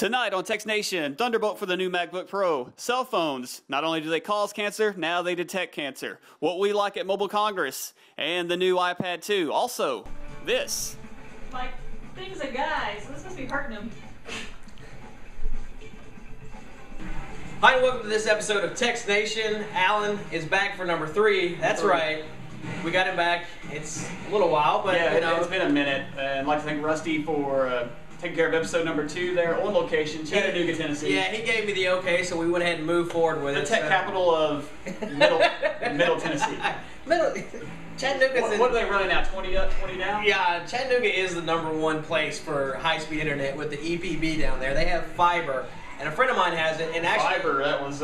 Tonight on Text Nation, Thunderbolt for the new MacBook Pro. Cell phones, not only do they cause cancer, now they detect cancer. What we like at Mobile Congress, and the new iPad 2. Also, this. Like, thing's a guy, so this must be hurting him. Hi and welcome to this episode of Text Nation. Alan is back for number 3. That's right. We got him back. It's a little while, but yeah, you know. It's been a minute. And I'd like to thank Rusty for taking care of episode number 2 there on location, Chattanooga, Tennessee. Yeah, he gave me the okay, so we went ahead and moved forward with the it. tech capital of middle Tennessee. Chattanooga's what are they running now? 20 up, 20 down? Yeah, Chattanooga is the #1 place for high-speed internet with the EPB down there. They have fiber, and a friend of mine has it. And actually, fiber, that was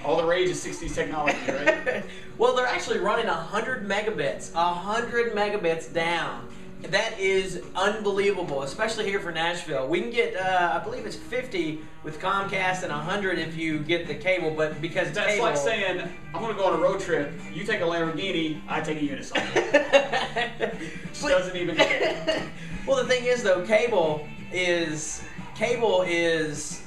all the rage of 60s technology, right? Well, they're actually running 100 megabits. 100 megabits down. That is unbelievable, especially here for Nashville. We can get, I believe it's 50 with Comcast and 100 if you get the cable, but because that's cable... like saying, I'm going to go on a road trip, you take a Lamborghini, I take a Unison. Just doesn't even care. Well, the thing is, though, cable is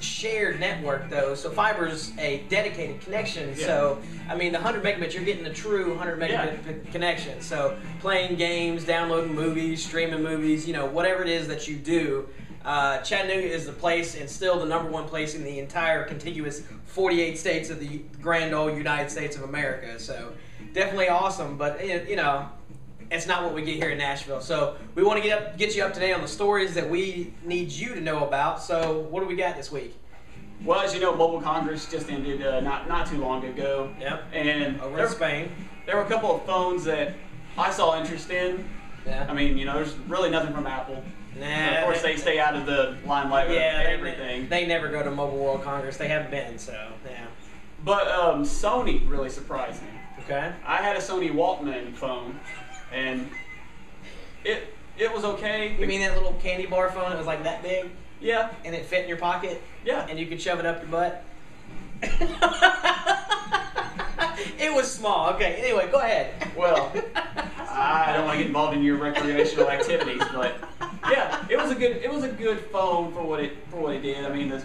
shared network, though, so fiber's a dedicated connection. Yeah. So I mean, the 100 megabits, you're getting a true 100 megabit connection. So playing games, downloading movies, streaming movies, you know, whatever it is that you do, Chattanooga is the place, and still the #1 place in the entire contiguous 48 states of the grand old United States of America. So definitely awesome, but you know, it's not what we get here in Nashville. So we want to get you up to date on the stories that we need you to know about. So what do we got this week? Well, as you know, Mobile Congress just ended not too long ago. Yep. And over in Spain. There were a couple of phones that I saw interest in. Yeah. I mean, you know, there's really nothing from Apple. Nah. Of course, they stay out of the limelight of everything. They never go to Mobile World Congress. They haven't been, so yeah. But Sony really surprised me. Okay. I had a Sony Walkman phone, and it was okay. You mean that little candy bar phone that was like that big? Yeah. And it fit in your pocket? Yeah. And you could shove it up your butt? It was small. Okay, anyway, go ahead. Well, I don't want to get involved in your recreational activities, but yeah, it was a good phone for what it did. I mean, it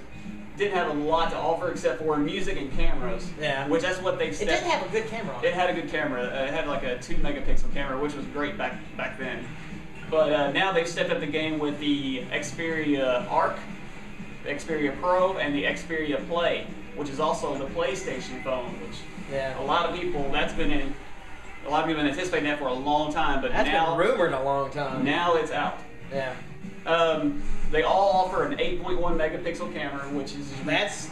didn't have a lot to offer except for music and cameras. Yeah. Which that's what they. It did have a good camera on it. It had a good camera. It had like a 2 megapixel camera, which was great back then. But now they've stepped up the game with the Xperia Arc, the Xperia Pro, and the Xperia Play, which is also the PlayStation phone. Which a lot of people have been anticipating that for a long time, but that's now been rumored a long time. Now it's out. Yeah. They all offer an 8.1 megapixel camera, which is that's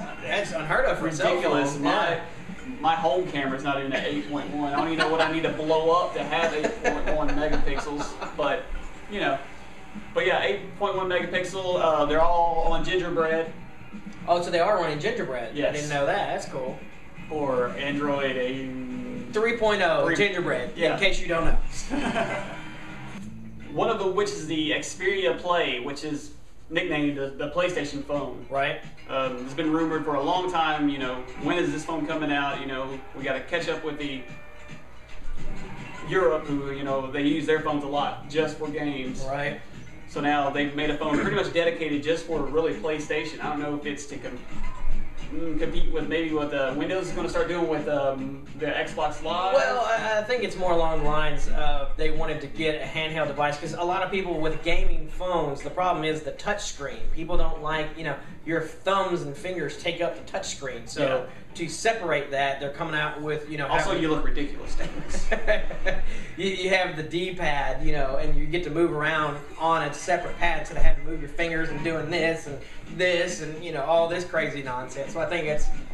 unheard of for ridiculous. My home camera is not even at 8.1. I don't even know what I need to blow up to have 8.1 megapixels, but you know. But yeah, 8.1 megapixel. They're all on gingerbread. Oh, so they are running gingerbread. Yes. I didn't know that. That's cool. Or Android 3.0 gingerbread. Yeah. In case you don't know. One of which is the Xperia Play, which is nicknamed the PlayStation phone. Right. It's been rumored for a long time, you know, when is this phone coming out? You know, we got to catch up with the Europe, who, you know, they use their phones a lot just for games. Right. So now they've made a phone pretty much dedicated just for really PlayStation. I don't know if it's to compete with maybe what Windows is going to start doing with the Xbox Live. Well, I think it's more along the lines of they wanted to get a handheld device, because a lot of people with gaming phones, the problem is the touch screen. People don't like, you know, your thumbs and fingers take up the touch screen. So to separate that, they're coming out with, you know. Also, you look ridiculous. You have the D-pad, you know, and you get to move around on a separate pad instead of having to move your fingers and doing this and you know, all this crazy nonsense. So I think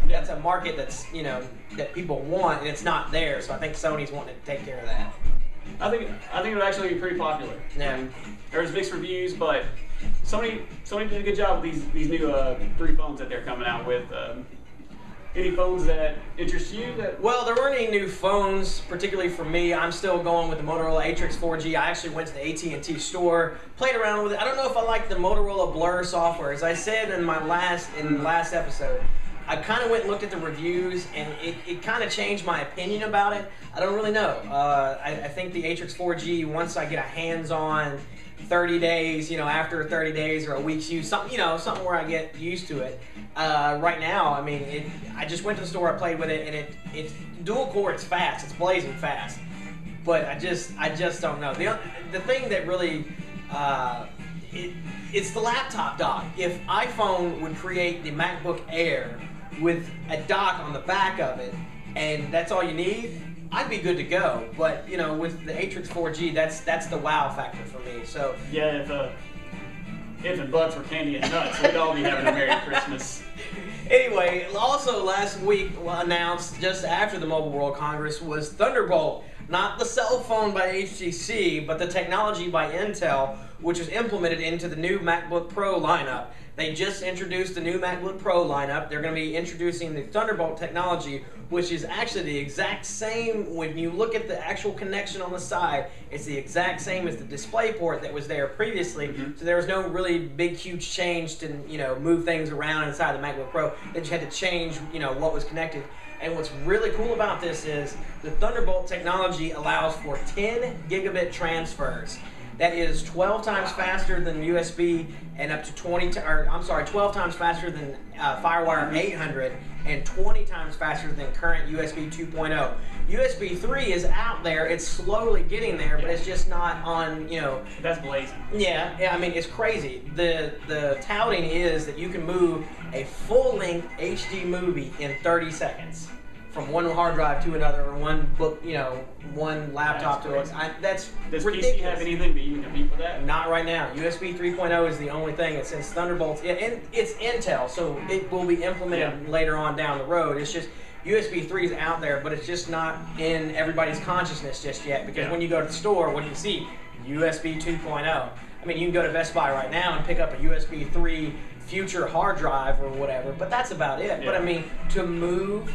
that's a market that's, you know, that people want, and it's not there. So I think Sony's wanting to take care of that. I think it would actually be pretty popular. Yeah. There's mixed reviews, but Sony did a good job with these new 3 phones that they're coming out with. Any phones that interest you? Well, there weren't any new phones, particularly for me. I'm still going with the Motorola Atrix 4G. I actually went to the AT&T store, played around with it. I don't know if I like the Motorola Blur software. As I said in my last episode, I kind of went and looked at the reviews, and it kind of changed my opinion about it. I don't really know. I think the Atrix 4G, once I get a hands-on 30 days, after 30 days or a week's use, something where I get used to it. Right now, I mean, I just went to the store, I played with it, and it's dual core, it's fast, it's blazing fast. But I just don't know. The thing that really, it's the laptop dock. If iPhone would create the MacBook Air with a dock on the back of it, and that's all you need, I'd be good to go. But with the Atrix 4G, that's the wow factor for me. So yeah, if and buts were candy and nuts, we'd all be having a Merry Christmas. Anyway, also last week announced just after the Mobile World Congress was Thunderbolt. Not the cell phone by HTC, but the technology by Intel, which is implemented into the new MacBook Pro lineup. They just introduced the new MacBook Pro lineup. They're going to be introducing the Thunderbolt technology, which is actually the exact same. When you look at the actual connection on the side, it's the exact same as the DisplayPort that was there previously. Mm-hmm. So there was no really big, huge change to move things around inside the MacBook Pro. They just had to change what was connected. And what's really cool about this is the Thunderbolt technology allows for 10 gigabit transfers. That is 12 times faster than USB and up to 12 times faster than FireWire 800 and 20 times faster than current USB 2.0. USB 3 is out there, it's slowly getting there, but it's just not on, That's blazing. Yeah, I mean, it's crazy. The touting is that you can move a full-length HD movie in 30 seconds. From one hard drive to another, or one book, one laptop to another. That's Does ridiculous. PC have anything that you can compete with that? Not right now. USB 3.0 is the only thing. And since Thunderbolt's, and it's Intel, so it will be implemented later on down the road. It's just USB 3 is out there, but it's just not in everybody's consciousness just yet. Because when you go to the store, what do you see? USB 2.0. I mean, you can go to Best Buy right now and pick up a USB 3 future hard drive or whatever, but that's about it. Yeah. But I mean, to move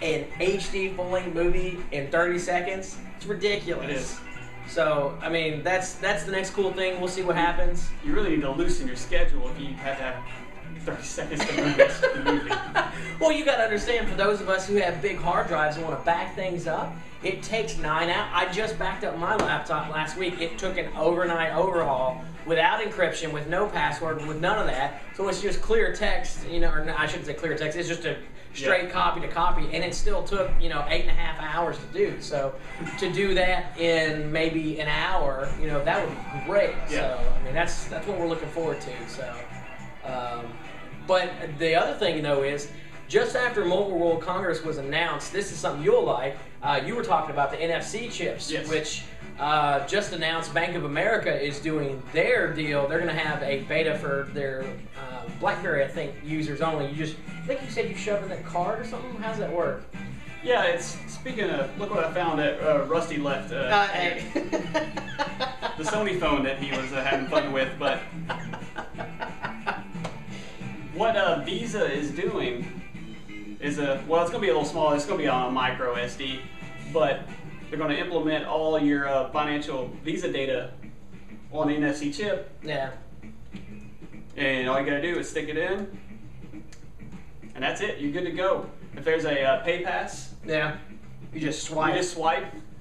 an HD full-length movie in 30 seconds, it's ridiculous. It is. So, I mean, that's the next cool thing. We'll see what happens. You really need to loosen your schedule if you have to have 30 seconds to move the movie. Well, you got to understand, for those of us who have big hard drives and want to back things up, it takes 9 hours. I just backed up my laptop last week. It took an overnight overhaul without encryption, with no password, with none of that. So it's just clear text, or I shouldn't say clear text. It's just a straight copy to copy, and it still took 8.5 hours to do. So to do that in maybe an hour, that would be great. Yeah. So I mean, that's what we're looking forward to. So, but the other thing is, just after Mobile World Congress was announced, this is something you'll like. You were talking about the NFC chips, which just announced Bank of America is doing their deal. They're going to have a beta for their BlackBerry, I think, users only. I think you said you shove in that card or something? How does that work? Yeah, it's, speaking of, look what I found that Rusty left. The Sony phone that he was having fun with, but what Visa is doing is it's going to be a little small. It's going to be on a micro SD, but they're going to implement all your financial Visa data on the NFC chip. Yeah. And all you got to do is stick it in, and that's it. You're good to go. If there's a pay pass, you just swipe.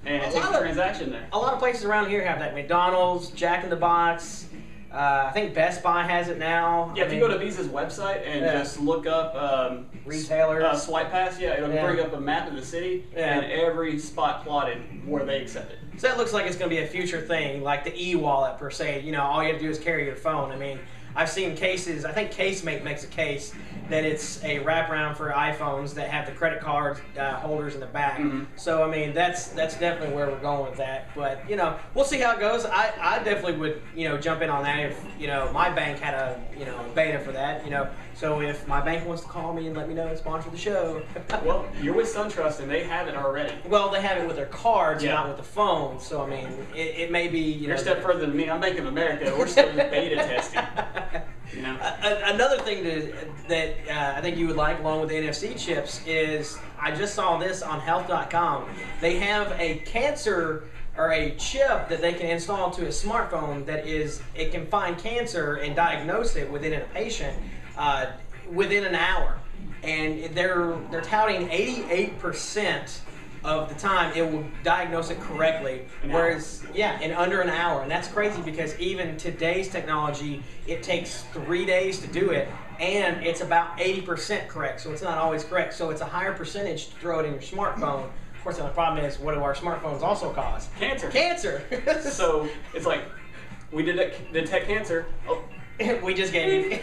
And it takes a transaction there. A lot of places around here have that. McDonald's, Jack in the Box. I think Best Buy has it now. Yeah, if you go to Visa's website and just look up retailers, swipe pass, it'll bring up a map of the city and every spot plotted where they accept it. So that looks like it's going to be a future thing, like the e-wallet per se. All you have to do is carry your phone. I mean, I've seen cases, I think CaseMate makes a case that it's a wraparound for iPhones that have the credit card holders in the back. Mm-hmm. So, I mean, that's definitely where we're going with that. But, we'll see how it goes. I definitely would, jump in on that if, my bank had a, beta for that, So if my bank wants to call me and let me know and sponsor the show. Well, you're with SunTrust and they have it already. Well, they have it with their cards, not with the phone. So, I mean, it may be, You're a step further than me. I'm Bank of America. We're still in beta testing. Another thing that I think you would like, along with the NFC chips, is I just saw this on health.com. They have a cancer or a chip that they can install to a smartphone it can find cancer and diagnose it within a patient within an hour. and they're touting 88% of the time it will diagnose it correctly, whereas in under an hour. And that's crazy because even today's technology, it takes 3 days to do it, and it's about 80% correct, so it's not always correct. So it's a higher percentage to throw it in your smartphone. Of course, the problem is, what do our smartphones also cause? Cancer. So it's like, we detect cancer. Oh. We just gave you.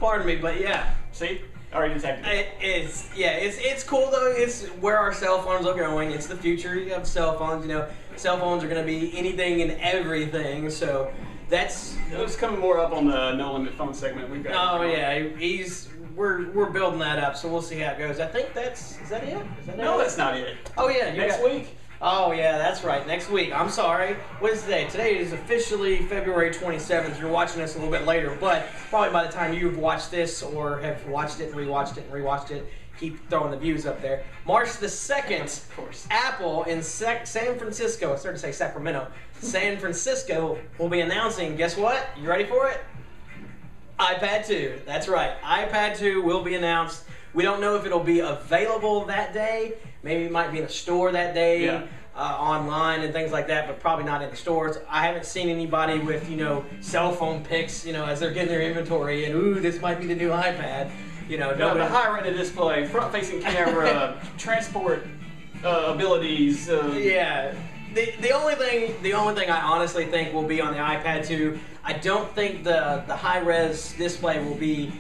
Pardon me, but yeah. See? Already detected. It's cool though. It's where our cell phones are going. It's the future. You have cell phones. You know, cell phones are going to be anything and everything. So that's. It's coming more up on the No Limit phone segment we've got. Oh yeah, we're building that up. So we'll see how it goes. I think is that it? No, that's not it. Oh yeah, next week. Oh yeah, that's right. Next week. I'm sorry. What is today? Today is officially February 27th. You're watching this a little bit later, but probably by the time you've watched this or have watched it and rewatched it, keep throwing the views up there. March the 2nd, of course. Apple in San Francisco, I started to say Sacramento, San Francisco will be announcing, guess what? You ready for it? iPad 2. That's right. iPad 2 will be announced. We don't know if it'll be available that day. Maybe it might be in a store that day, online and things like that, but probably not in the stores. I haven't seen anybody with, cell phone pics, as they're getting their inventory, and ooh, this might be the new iPad. No, the high-retina display, front-facing camera, transport abilities. The only thing I honestly think will be on the iPad 2, I don't think the high-res display will be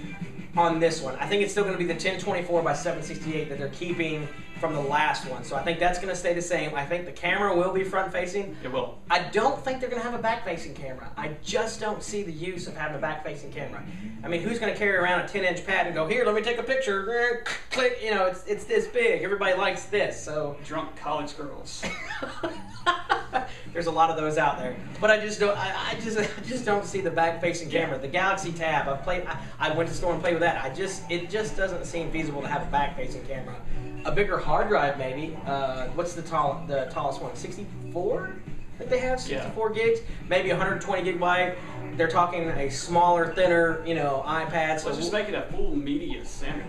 on this one. I think it's still going to be the 1024 by 768 that they're keeping from the last one. So I think that's going to stay the same. I think the camera will be front-facing. It will. I don't think they're going to have a back-facing camera. I just don't see the use of having a back-facing camera. I mean, who's going to carry around a 10-inch pad and go, here, let me take a picture. Click. It's this big. Everybody likes this. So drunk college girls. There's a lot of those out there, but I just don't see the back-facing camera. The Galaxy Tab, I went to the store and played with that. It just doesn't seem feasible to have a back-facing camera. A bigger hard drive, maybe. What's the tallest one? 64? I think they have 64 gigs, maybe 120 gigabyte. They're talking a smaller, thinner, iPad. So just make it a full media center.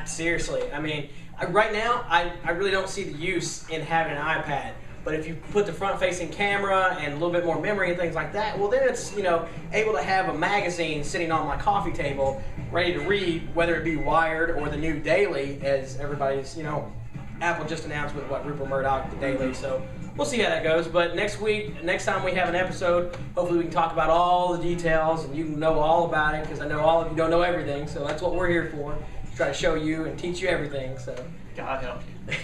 Seriously, I mean, right now, I really don't see the use in having an iPad. But if you put the front-facing camera and a little bit more memory and things like that, well, then it's able to have a magazine sitting on my coffee table, ready to read, whether it be Wired or the new Daily, as everybody's Apple just announced with Rupert Murdoch, the Daily. So we'll see how that goes. But next time we have an episode, hopefully we can talk about all the details and you can know all about it, because I know all of you don't know everything. So that's what we're here for, to try to show you and teach you everything. So God help you.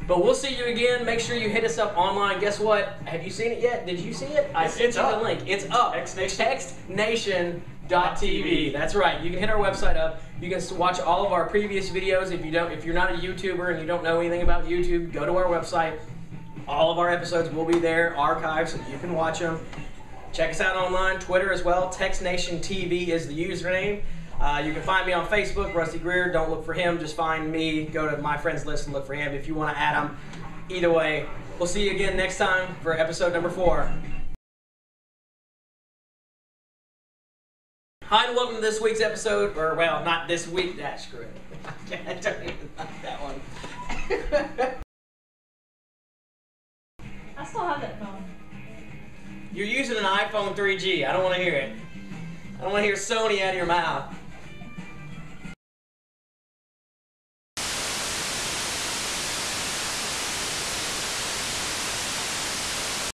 But we'll see you again. Make sure you hit us up online. Guess what? Have you seen it yet? Did you see it? I sent you the link. It's up. txtNationTV. That's right. You can hit our website up. You can watch all of our previous videos. If you're not a YouTuber and you don't know anything about YouTube, go to our website. All of our episodes will be there, archived, so you can watch them. Check us out online, Twitter as well. txtNationTV is the username. You can find me on Facebook, Rusty Greer. Don't look for him, just find me. Go to my friends list and look for him if you want to add him. Either way, we'll see you again next time for episode number 4. Hi and welcome to this week's episode, or well, not this week, screw it. I don't even like that one. I still have that phone. You're using an iPhone 3G. I don't want to hear it. I don't want to hear Sony out of your mouth.